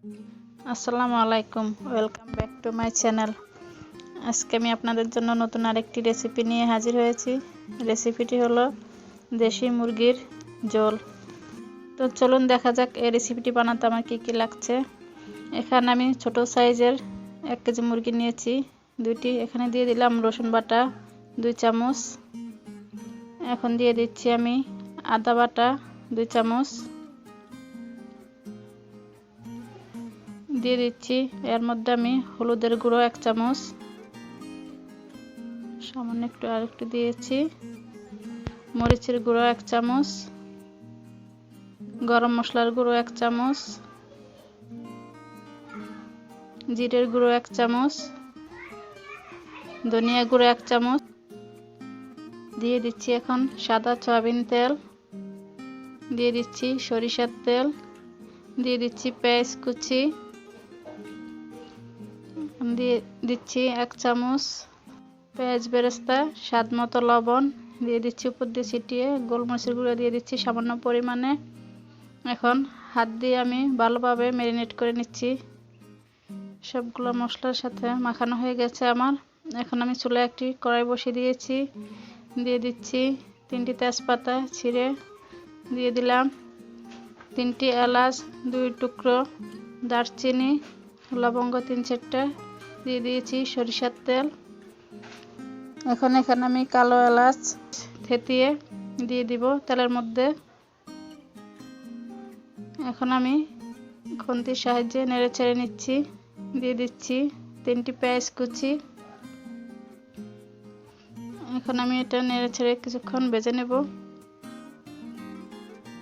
আসসালামু আলাইকুম, welcome back to my channel. আজকে আমি আপনাদের জন্য নতুন আরেকটি রেসিপি নিয়ে হাজির হয়েছি। রেসিপিটি হলো দেশি মুরগির ঝোল। তো চলুন দেখা যাক এই রেসিপিটি বানাতে আমার কী কী লাগছে। এখানে আমি ছোট সাইজের 1 কেজি মুরগি নিয়েছি, দুইটি। এখানে দিয়ে দিলাম রসুন বাটা 2 চামচ। এখন দিয়ে দিচ্ছি আমি আদা বাটা 2 চামচ। দিয়ে দিচ্ছি এর মধ্যে আমি হলুদের গুঁড়ো 1 চামচ, সামান্য একটু আরেকটু দিয়েছি। মরিচের গুঁড়ো 1 চামচ, গরম মশলার গুঁড়ো 1 চামচ, জিরের গুঁড়ো 1 চামচ, ধনিয়া গুঁড়ো 1 চামচ। দিয়ে দিচ্ছি এখন সাদা সয়াবিন তেল, দিয়ে দিচ্ছি সরিষার তেল, দিয়ে দিচ্ছি পেঁয়াজ কুচি, দিয়ে দিচ্ছি 1 চামচ পেঁয়াজ বেরেস্তা, স্বাদ মতো লবণ দিয়ে দিচ্ছি উপর দিয়ে ছিটিয়ে। গোলমরিচের গুঁড়ো দিয়ে দিচ্ছি সামান্য পরিমাণে। এখন হাত দিয়ে আমি ভালোভাবে ম্যারিনেট করে নিচ্ছি। সবগুলো মশলার সাথে মাখানো হয়ে গেছে আমার। এখন আমি চুলায় একটি কড়াই বসিয়ে দিয়েছি। দিয়ে দিচ্ছি 3টি তেজপাতা ছিঁড়ে, দিয়ে দিলাম 3টি এলাচ 2 টুকরো, দারচিনি, লবঙ্গ 3-4টা, দিয়ে দিয়েছি সরিষার তেল। এখন এখানে আমি কালো এলাচ থেতিয়ে দিয়ে দিব তেলের মধ্যে। এখন আমি খুন্তির সাহায্যে নেড়ে ছেড়ে নিচ্ছি। দিয়ে দিচ্ছি 3টি পেঁয়াজ কুচি। এখন আমি এটা নেড়ে ছেড়ে কিছুক্ষণ ভেজে নেব।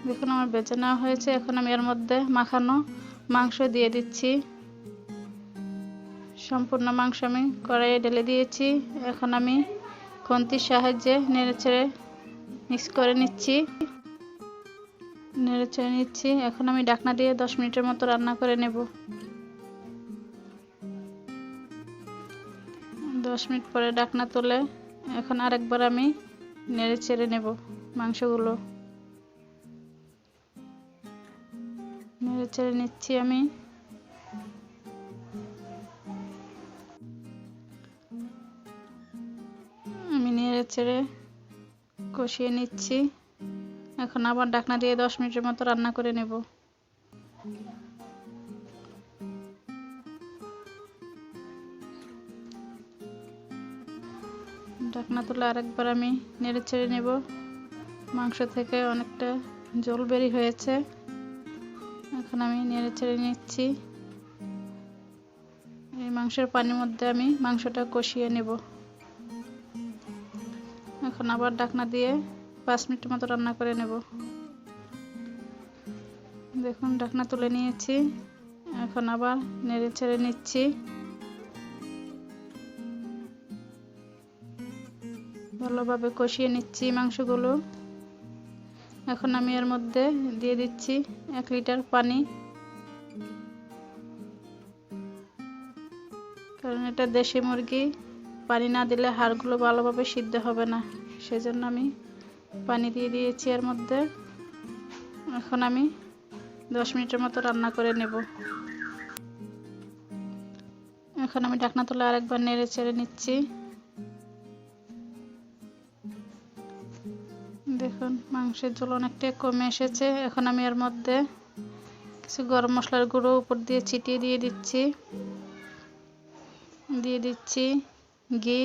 দেখুন আমার ভেজে নেওয়া হয়েছে। এখন আমি এর মধ্যে মাখানো মাংস দিয়ে দিচ্ছি। সম্পূর্ণ মাংস আমি কড়াইয়ে ঢেলে দিয়েছি। এখন আমি খুন্তির সাহায্যে নেড়েচেড়ে মিক্স করে নিচ্ছি। এখন আমি ঢাকনা দিয়ে 10 মিনিটের মতো রান্না করে নেব। 10 মিনিট পরে ঢাকনা তুলে এখন আরেকবার আমি নেড়েচেড়ে নেব মাংসগুলো। নেড়েচেড়ে নিচ্ছি আমি। নেড়েচেড়ে কষিয়ে নিচ্ছি। এখন আবার ঢাকনা দিয়ে 10 মিনিটের মতো রান্না করে নেব। ঢাকনা তুলে আরেকবার আমি নেড়েচেড়ে নেব। মাংস থেকে অনেকটা জল বেরিয়ে হয়েছে। এখন আমি নেড়েচেড়ে নিচ্ছি। এই মাংসের পানির মধ্যে আমি মাংসটা কষিয়ে নেব। এখন আবার ঢাকনা দিয়ে 5 মিনিটের মতো রান্না করে নেব। দেখুন ঢাকনা তুলে নিয়েছি। এখন আবার নেড়ে ছেড়ে নিচ্ছি। ভালোভাবে কষিয়ে নিচ্ছি মাংসগুলো। এখন আমি এর মধ্যে দিয়ে দিচ্ছি 1 লিটার পানি, কারণ এটা দেশি মুরগি, পানি না দিলে হাড়গুলো ভালোভাবে সিদ্ধ হবে না, সেজন্য আমি পানি দিয়ে দিয়েছি এর মধ্যে। এখন আমি 10 মিনিটের মতো রান্না করে নেব। এখন আমি ঢাকনা তুলে আরেকবার নেড়ে ছেড়ে নিচ্ছি। দেখুন মাংসের ঝোল অনেকটা কমে এসেছে। এখন আমি এর মধ্যে কিছু গরম মশলার গুঁড়ো উপর দিয়ে ছিটিয়ে দিয়ে দিচ্ছি। দিয়ে দিচ্ছি ঘি,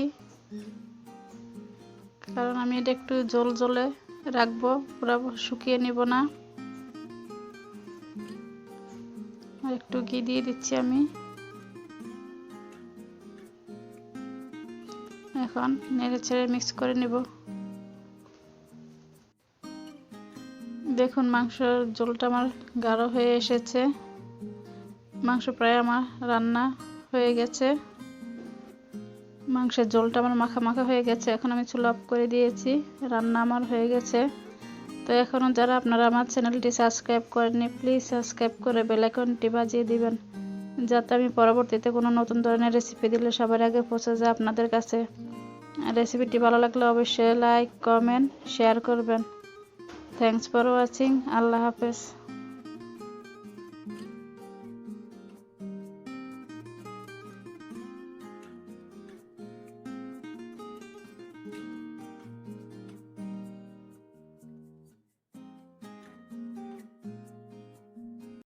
কারণ আমি এটা একটু ঝোল ঝোলে রাখবো, পুরো শুকিয়ে নিব না। আর একটু ঘি দিয়ে দিচ্ছি আমি। এখন নেড়ে ছেড়ে মিক্স করে নিব। দেখুন মাংসের ঝোলটা আমার গাঢ় হয়ে এসেছে। মাংস প্রায় আমার রান্না হয়ে গেছে। মাংসের ঝোলটা আমার মাখা মাখা হয়ে গেছে। এখন আমি চুলা অফ করে দিয়েছি, রান্না আমার হয়ে গেছে। তো এখনও যারা আপনারা আমার চ্যানেলটি সাবস্ক্রাইব করেননি, প্লিজ সাবস্ক্রাইব করে বেল আইকনটি বাজিয়ে দিবেন, যাতে আমি পরবর্তীতে কোনো নতুন ধরনের রেসিপি দিলে সবার আগে পৌঁছে যায় আপনাদের কাছে। রেসিপিটি ভালো লাগলে অবশ্যই লাইক, কমেন্ট, শেয়ার করবেন। Thanks for watching. আল্লাহ হাফেজ।